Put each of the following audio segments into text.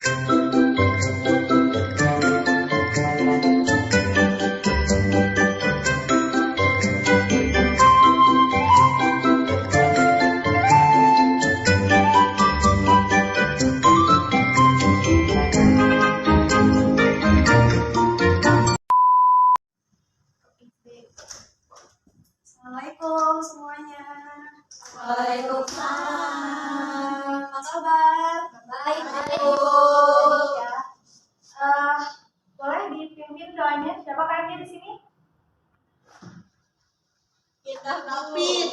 Assalamualaikum semuanya. Waalaikumsalam. Apa kabar? Baik, Bu. Ya. Boleh dipimpin doanya? Siapa kakaknya di sini? Indah David.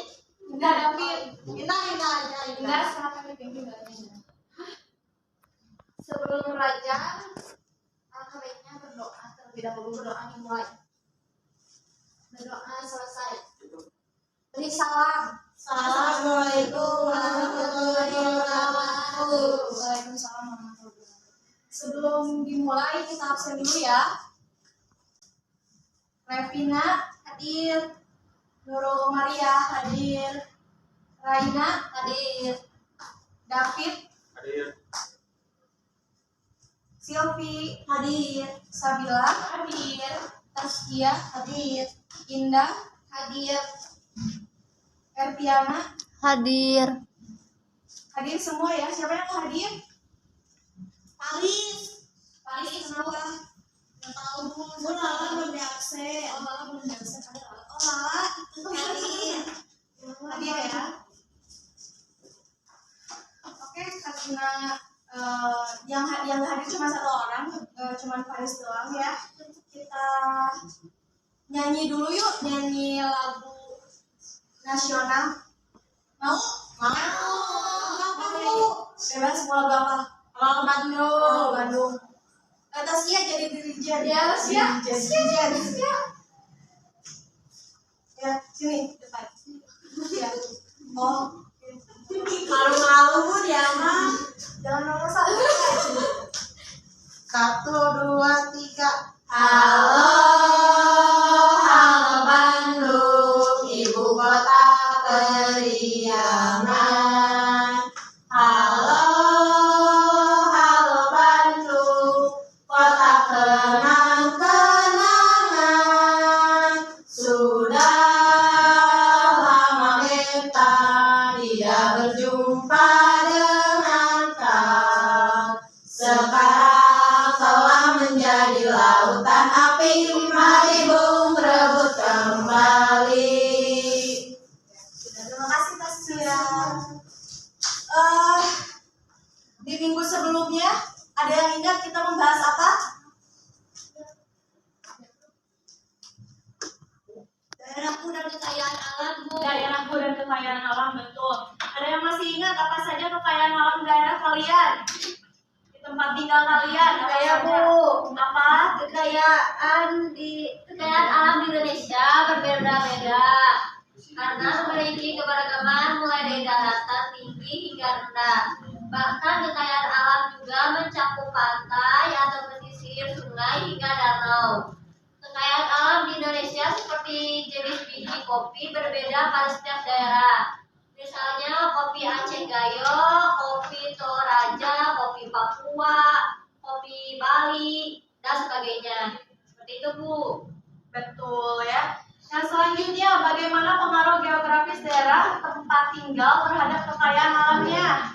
Indah David. Indah aja. Indah, silakan dipimpin doanya. Sebelum belajar, alangkah baiknya berdoa terlebih dahulu. Berdoa dimulai. Berdoa selesai. Beri salam. Assalamualaikum warahmatullahi wabarakatuh. Waalaikumsalam warahmatullahi wabarakatuh. Sebelum dimulai kita absen dulu ya. Revina hadir. Nurul Maria hadir. Raina hadir. David Hadir. Silvi hadir. Sabila hadir. Taskia hadir. Indah hadir. Erpiana Hadir. hadir semua ya. Siapa yang hadir? Paris. Paris kenapa? Nggak tahu bu. Lala belum diakses. Oh, Lala belum diakses. Oh Lala itu hadir. Hadir ya. Oke, karena yang hadir cuma satu orang, cuma Paris doang ya. Kita nyanyi dulu yuk, nyanyi lagu nasional. Mau? Apa bu? Bebas mau lagu apa? Kalau Bandung. Oh, Bandung. Taskia jadi dirijen. Ya, Taskia. Dirijen. Ya, sini depan. Ya. Oh. Malu-malu bu dia mah. Jangan nomor satu. 1, 2, 3. Halo Bandung, ibu kota periangan. Halo Bandung, kota kenang-kenangan. Sudah lama kita tidak berjumpa dengan kau. Sekarang telah menjadi lautan api, mari bung rebut kembali. Terima kasih Taskia. Di minggu sebelumnya ada yang ingat kita membahas apa? Daerahku dan kekayaan alam bu. Daerahku dan kekayaan alam, betul. Ada yang masih ingat apa saja kekayaan alam daerah kalian? Di tempat tinggal kalian? Saya bu. Apa? Kekayaan alam di Indonesia berbeda-beda karena memiliki keberagaman mulai dari daratan tinggi hingga rendah. Bahkan kekayaan alam juga mencakup pantai atau pesisir sungai hingga danau. Kekayaan alam di Indonesia seperti jenis biji kopi berbeda pada setiap daerah. Misalnya kopi Aceh Gayo, kopi Toraja, kopi Papua, kopi Bali, dan sebagainya. Seperti itu bu. Betul ya. Yang selanjutnya, bagaimana pengaruh geografis daerah tempat tinggal terhadap kekayaan alamnya?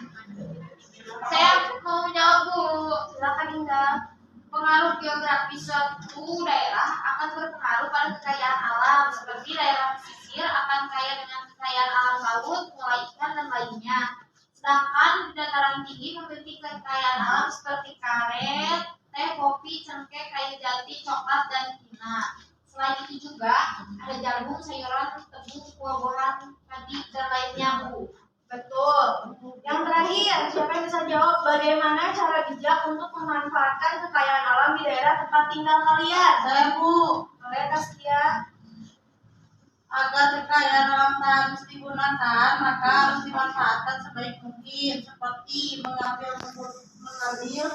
Saya mau menjawab bu. Silakan Indah. Pengaruh geografis suatu daerah akan berpengaruh pada kekayaan alam, seperti daerah pesisir akan kaya dengan kekayaan alam laut, mulai ikan dan lainnya. Sedangkan di dataran tinggi memiliki kekayaan alam seperti karet, teh, kopi, cengkeh, kayu jati, coklat, dan pina. Selain itu juga ada jagung, sayuran, tebu, buah-buahan, padi, dan lainnya bu. Betul. Yang terakhir, siapa yang bisa jawab bagaimana cara bijak untuk memanfaatkan kekayaan alam di daerah tempat tinggal kalian? Saya bu. Boleh Taskia? Agar kekayaan alam harus digunakan, maka harus dimanfaatkan sebaik mungkin, seperti mengambil,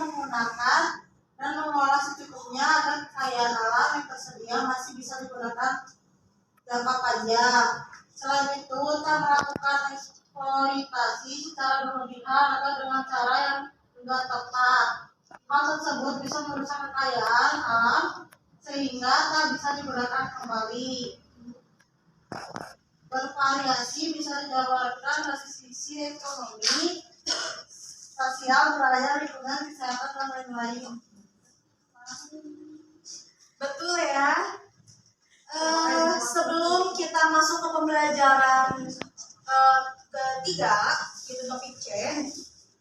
menggunakan, dan mengolah secukupnya agar kekayaan alam yang tersedia masih bisa digunakan jangka panjang. Selain itu, tak melakukan eksploitasi secara berlebihan atau dengan cara yang tidak tepat. bisa merusak kekayaan alam sehingga tak bisa digunakan kembali. Bervariasi bisa dijabarkan dari sisi ekonomi, sosial, budaya, lingkungan, kesehatan, dan lain-lain. Betul ya. Sebelum kita masuk ke pembelajaran ketiga, gitu topik C,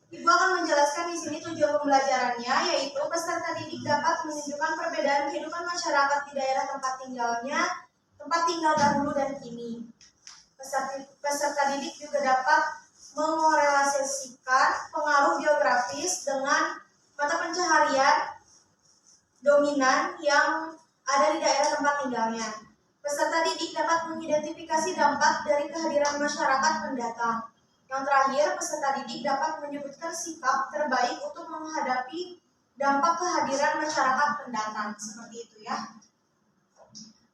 Ibu akan menjelaskan di sini tujuan pembelajarannya, yaitu peserta didik dapat menunjukkan perbedaan kehidupan masyarakat di daerah tempat tinggal dahulu dan kini. Peserta didik juga dapat mengorelasikan pengaruh geografis dengan mata pencaharian dominan yang ada di daerah tempat tinggalnya. Peserta didik dapat mengidentifikasi dampak dari kehadiran masyarakat pendatang. Yang terakhir, peserta didik dapat menyebutkan sikap terbaik untuk menghadapi dampak kehadiran masyarakat pendatang. Seperti itu ya.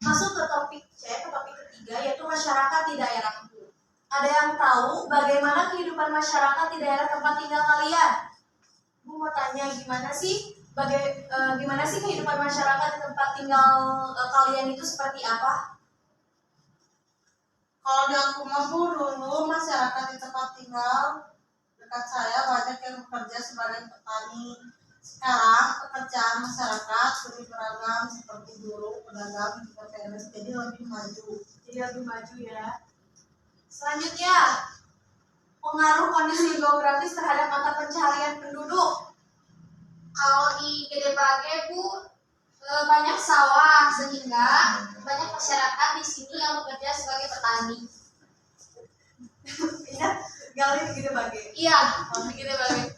Masuk ke topik C, ke topik ketiga, yaitu masyarakat di daerahku. Ada yang tahu bagaimana kehidupan masyarakat di daerah tempat tinggal kalian? Bu mau tanya gimana sih kehidupan masyarakat di tempat tinggal kalian itu seperti apa? Kalau di aku mampu dulu masyarakat di tempat tinggal dekat saya banyak yang bekerja sebagai petani. Sekarang pekerjaan masyarakat lebih beragam seperti guru, pedagang, juga PNS, jadi lebih maju. Ya. Selanjutnya, pengaruh kondisi geografis terhadap mata pencaharian penduduk. Kalau di Gede Bage, Bu, banyak sawah sehingga banyak masyarakat di sini yang bekerja sebagai petani. Iya, gali begitu bagi. Iya, Gede Bage.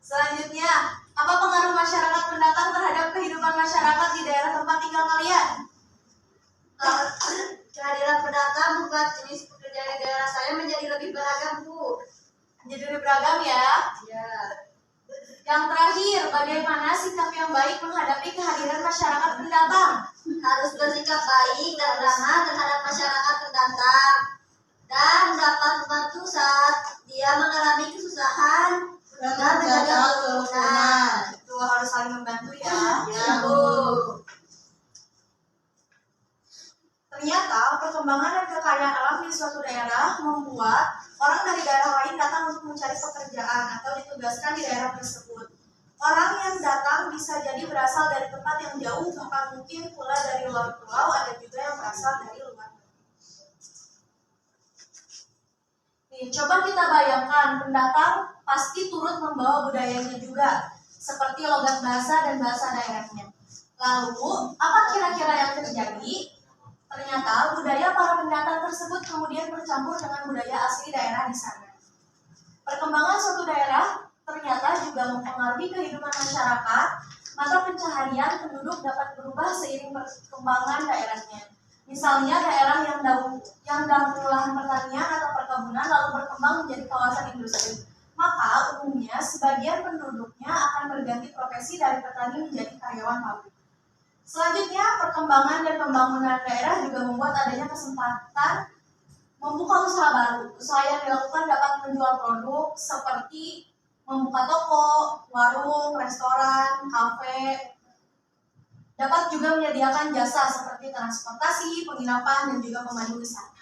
Selanjutnya, apa pengaruh masyarakat pendatang terhadap kehidupan masyarakat di daerah tempat tinggal kalian? Kehadiran pendatang membuat jenis pekerjaan di daerah saya menjadi lebih beragam, Bu. Jadi lebih beragam ya. Iya. Yang terakhir, bagaimana sikap yang baik menghadapi kehadiran masyarakat pendatang? Harus bersikap baik dan ramah terhadap masyarakat pendatang dan dapat membantu saat dia mengalami kesusahan dan menjaga kerukunan. Itu harus saling membantu ya. Ya, Bu. Ternyata perkembangan dan kekayaan alam di suatu daerah membuat orang dari daerah lain datang untuk mencari pekerjaan atau ditugaskan di daerah tersebut. Orang yang datang bisa jadi berasal dari tempat yang jauh, bahkan mungkin pula dari luar pulau, ada juga yang berasal dari luar negeri. Nih, coba kita bayangkan, pendatang pasti turut membawa budayanya juga, seperti logat bahasa dan bahasa daerahnya. Lalu, apa kira-kira yang terjadi? Ternyata budaya para pendatang tersebut kemudian bercampur dengan budaya asli daerah di sana. Perkembangan suatu daerah ternyata juga mempengaruhi kehidupan masyarakat. Mata pencaharian penduduk dapat berubah seiring perkembangan daerahnya. Misalnya daerah yang dahulu lahan pertanian atau perkebunan lalu berkembang menjadi kawasan industri. Maka umumnya sebagian penduduknya akan berganti profesi dari petani menjadi karyawan pabrik. Selanjutnya, perkembangan dan pembangunan daerah juga membuat adanya kesempatan membuka usaha baru. Usaha yang dilakukan dapat menjual produk seperti membuka toko, warung, restoran, kafe. Dapat juga menyediakan jasa seperti transportasi, penginapan, dan juga pemandu wisata.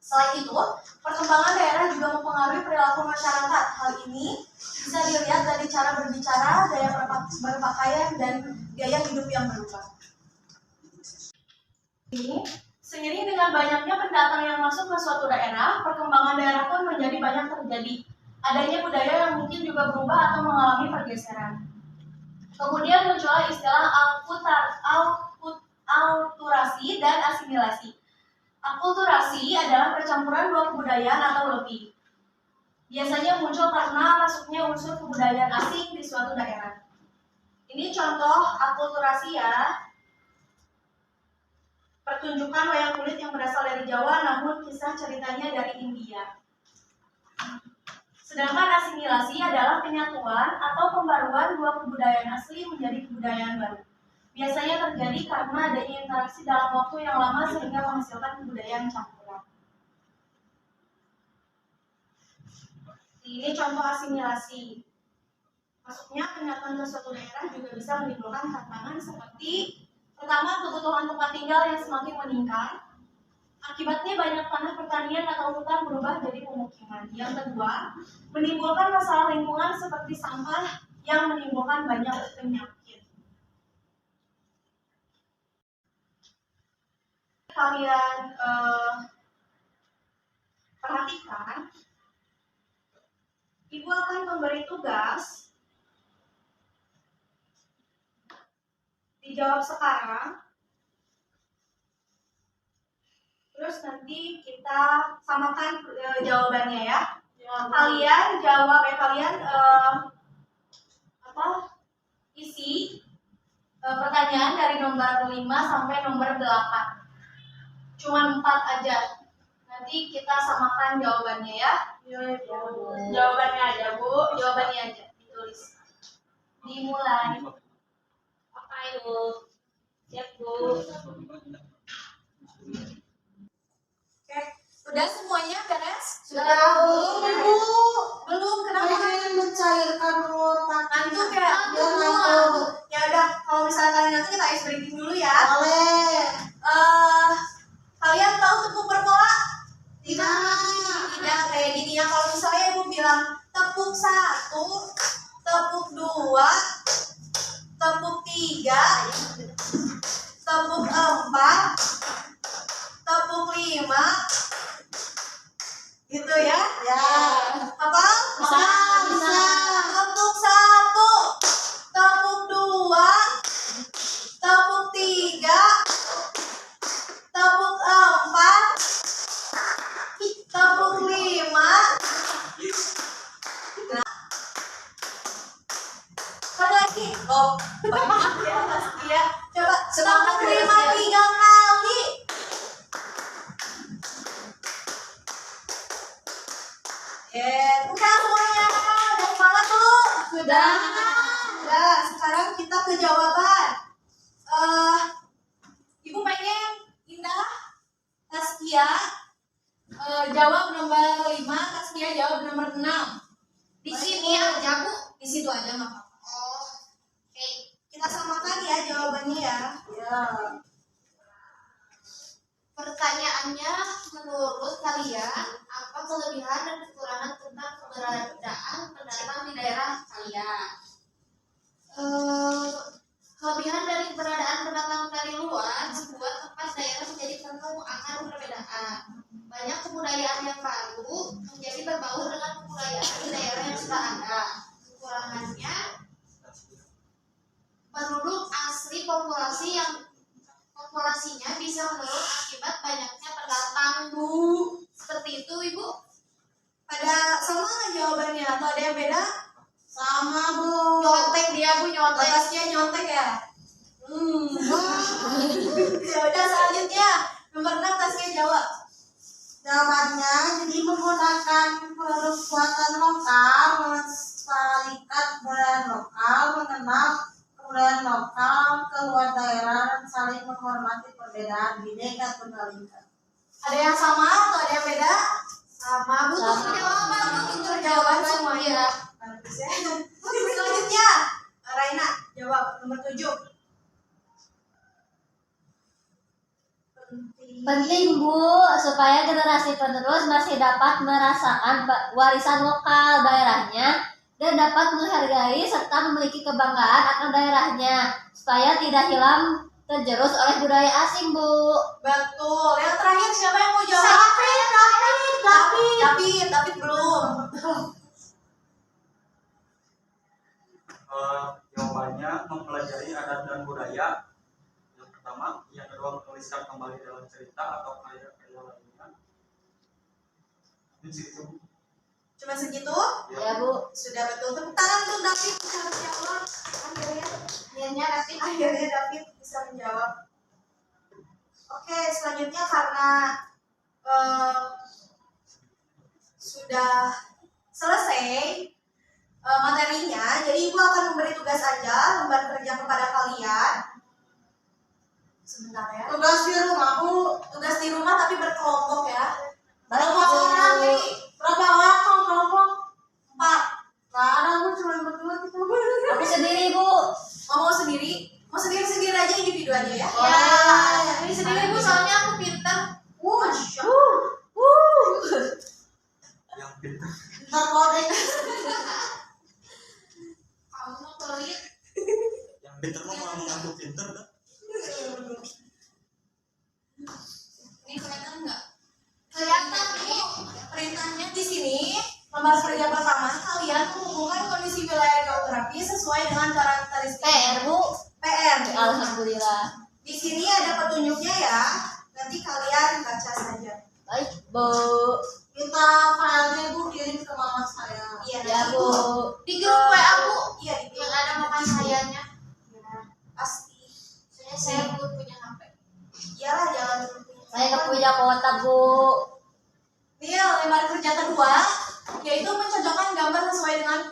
Selain itu, perkembangan daerah juga mempengaruhi perilaku masyarakat. Hal ini bisa dilihat dari cara berbicara, gaya berpakaian, dan gaya hidup yang berubah. Seiring dengan banyaknya pendatang yang masuk ke suatu daerah, perkembangan daerah pun menjadi banyak terjadi. Adanya budaya yang mungkin juga berubah atau mengalami pergeseran. Kemudian muncul istilah alkulturasi dan asimilasi. Akulturasi adalah percampuran dua kebudayaan atau lebih. Biasanya muncul karena masuknya unsur kebudayaan asing di suatu daerah. Ini contoh akulturasi ya. Pertunjukan wayang kulit yang berasal dari Jawa namun kisah ceritanya dari India. Sedangkan asimilasi adalah penyatuan atau pembaruan dua kebudayaan asli menjadi kebudayaan baru. Biasanya terjadi karena adanya interaksi dalam waktu yang lama sehingga menghasilkan kebudayaan campuran. Ini contoh asimilasi. Masuknya pendatang ke suatu daerah juga bisa menimbulkan tantangan seperti pertama, kebutuhan tempat tinggal yang semakin meningkat. Akibatnya banyak tanah pertanian atau hutan berubah jadi pemukiman. Yang kedua, menimbulkan masalah lingkungan seperti sampah yang menimbulkan banyak penyakit. Kalian perhatikan, Ibu akan memberi tugas, dijawab sekarang. Terus nanti kita samakan jawabannya ya. Kalian jawab isi pertanyaan dari nomor 5 sampai nomor 8. Cuma 4 aja. Nanti kita samakan jawabannya ya. Jawabannya aja, Bu. Jawabannya aja ditulis. Dimulai. Apa Ibu? Siap Bu. Oke, udah semuanya beres? Belum, Ibu. Belum, kenapa? Pengen mencairkan otak. Ngantuk ya? Ya, ngantuk. Ya udah, kalau misalnya kalian ngantuk kita ice breaking dulu ya. Boleh. Kalian tahu tepung berpola? Tidak. Tidak kayak gini ya. Kalau misalnya Ibu bilang tepung 1, tepung 2, tepung 3, tepung 4, tepung 5, gitu ya? Ya. Apa? Bisa. Tepung 1, tepung 2, tepung 3, tepung 4, tepung 5. Coba lagi. Oh, banyak ya pasti ya. Coba Semangat tepung terus 5 ya. 3 kali. Udah semuanya. Udah semangat tuh. Sudah. Udah, sekarang kita ke jawaban. Ibu pengen Indah, Taskia jawab nomor 5, Taskia jawab nomor 6. Di sini aja Bu. Di situ aja nggak apa-apa. Oh. Oke. Kita samakan ya jawabannya ya. Ya. Pertanyaannya, menurut kalian apa kelebihan dan kekurangan tentang keberadaan pendatang di daerah kalian? Kelebihan dari keberadaan pendatang dari luar membuat tempat daerah menjadi penuh akan perbedaan. Banyak kebudayaan yang baru menjadi berbaur dengan kebudayaan di daerah yang sudah ada. Kekurangannya, penduduk asli populasinya bisa menurun akibat banyaknya pendatang Bu. Seperti itu Ibu. Ada sama nggak jawabannya atau ada yang beda? Sama, Bu. Nyontek dia Bu, nyontek. Taskia nyontek ya. Ya udah selanjutnya nomor 6 Taskia jawab. Jawabannya, jadi menggunakan produk buatan lokal, melestarikan budaya lokal, mengenal kebudayaan lokal, keluar daerah, dan saling menghormati perbedaan Bhinneka Tunggal Ika. Ada yang sama atau ada yang beda? Sama Bu. Sama. Jawaban Bu. Itu jawaban semuanya. Bagus ya. Selanjutnya Raina jawab nomor 7. Penting Bu, supaya generasi penerus masih dapat merasakan warisan lokal daerahnya dan dapat menghargai serta memiliki kebanggaan akan daerahnya supaya tidak hilang tergerus oleh budaya asing Bu. Betul. Yang terakhir siapa yang mau jawab? Tapi belum. Jawabannya mempelajari adat dan budaya. Yang pertama, yang kedua menuliskan kembali dalam cerita atau karya-karya lainnya. Di situ. Cuma segitu? Ya Bu. Sudah betul. Tepuk tangan untuk David bisa menjawab. Akhirnya David bisa menjawab. Oke, selanjutnya karena sudah selesai materinya, jadi Ibu akan memberi tugas aja, lembar kerja kepada kalian. Sebentar ya. Tugas di rumah, Bu. Tugas di rumah tapi berkelompok ya. Berapa orang nih? Berapa orang kelompok? 4. Nggak ada, Bu. Cuma berdua gitu, Bu. Aku sendiri, Bu. Mau sendiri? Mau sendiri aja, individu aja ya? Ya, ini sendiri Bu, soalnya aku pintar. Masya Yang pintar. Ntar kodek. Kamu mau pelit. Yang pintar mah malah mengaku pintar dah. Ini kelihatan nggak? Kelihatan Bu. Perintahnya di sini, lembar kerja pertama, kalian menghubungkan kondisi wilayah geografi sesuai dengan karakteristik PR, Bu. PR. Alhamdulillah. Di sini ada petunjuknya ya. Nanti kalian baca saja. Baik, Bu. Minta filenya Bu kirim ke mama saya. Iya, Ya, nanti Bu. Di grup WA Bu, Iya, di yang ada mama sayanya. Ya, pasti. Soalnya saya belum punya HP. Iyalah, jangan dulu. Saya nggak punya kuota, Bu. Ini lembar kerja kedua, yaitu mencocokkan gambar sesuai dengan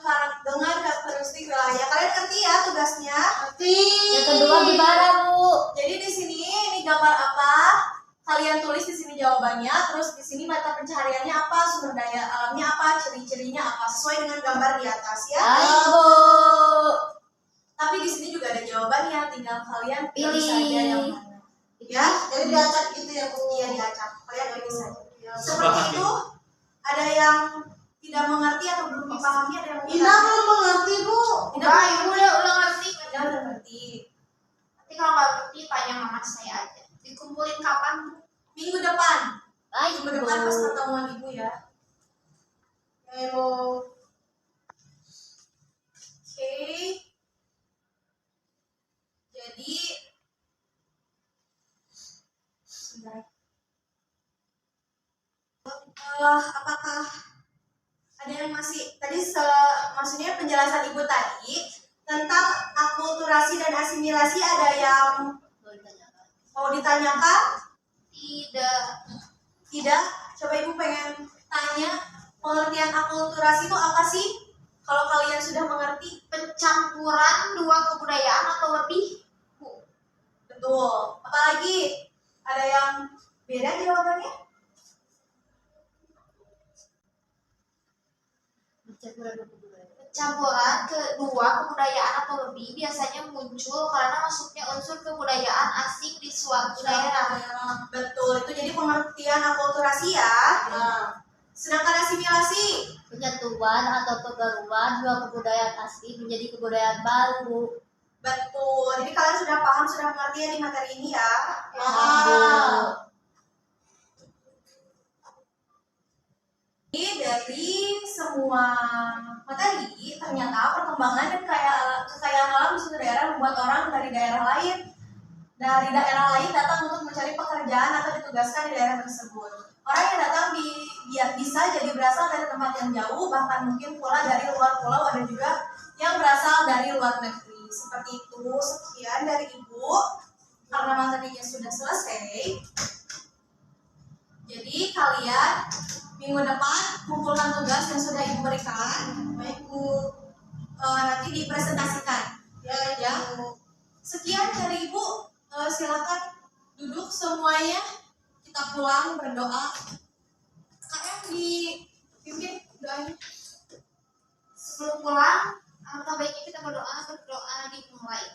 karakteristik wilayah. Kalian ngerti ya tugasnya? Yang kedua gimana, Bu? Jadi di sini ini gambar apa? Kalian tulis di sini jawabannya, terus di sini mata pencahariannya apa, sumber daya alamnya apa, ciri-cirinya apa, sesuai dengan gambar di atas ya. Baik, Bu. Tapi di sini juga ada jawabannya, tinggal kalian pilih Pilih. saja yang mana. Ya, Jadi diacak gitu ya Bu. iya diacak. Kalian pilih saja. Ya, Seperti itu, ada yang tidak mengerti atau belum dipahami, ada yang Ina belum mengerti Bu. Udah, Ibu udah ngerti. Tidak udah ngerti. Nanti kalau nggak ngerti tanya mama saya aja. Dikumpulin kapan Bu? Minggu depan. Baik, Minggu Bu. depan pas pertemuan ibu ya. Ayo. Oke. Jadi sebentar. Apakah ada yang masih tadi maksudnya penjelasan ibu tadi tentang akulturasi dan asimilasi ada yang mau ditanyakan? Tidak. Tidak. Coba ibu pengen tanya pengertian akulturasi itu apa sih? Kalau kalian sudah mengerti, Pencampuran dua kebudayaan atau lebih Bu. betul. Apalagi ada yang beda jawabannya? Pencampuran kedua kebudayaan atau lebih biasanya muncul karena masuknya unsur kebudayaan asing di suatu daerah. Betul, itu jadi pengertian akulturasi ya. Nah, Sedangkan asimilasi, Penyatuan atau pembaruan dua kebudayaan asli menjadi kebudayaan baru. betul. Jadi kalian sudah paham, sudah mengerti ya di materi ini ya. ah, Jadi dari semua materi, ternyata perkembangan dan kekayaan alam di suatu daerah membuat orang dari daerah lain datang untuk mencari pekerjaan atau ditugaskan di daerah tersebut. Orang yang datang bisa jadi berasal dari tempat yang jauh, bahkan mungkin pula dari luar pulau, ada juga yang berasal dari luar negeri. Seperti itu. Sekian dari Ibu. Karena materinya sudah selesai, jadi kalian minggu depan kumpulkan tugas yang sudah Ibu berikan, baik Bu nanti dipresentasikan. Ya. Sekian dari Ibu. Silakan duduk semuanya. Kita pulang berdoa. Sekarang dipimpin doanya. Sebelum pulang, alangkah baiknya kita berdoa dimulai.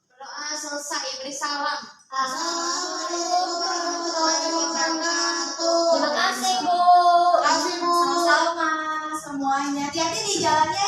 Berdoa selesai, beri salam. Assalamualaikum warahmatullahi wabarakatuh. Terima kasih, Bu. Kasih Bu. Sama-sama semuanya. Hati-hati di jalannya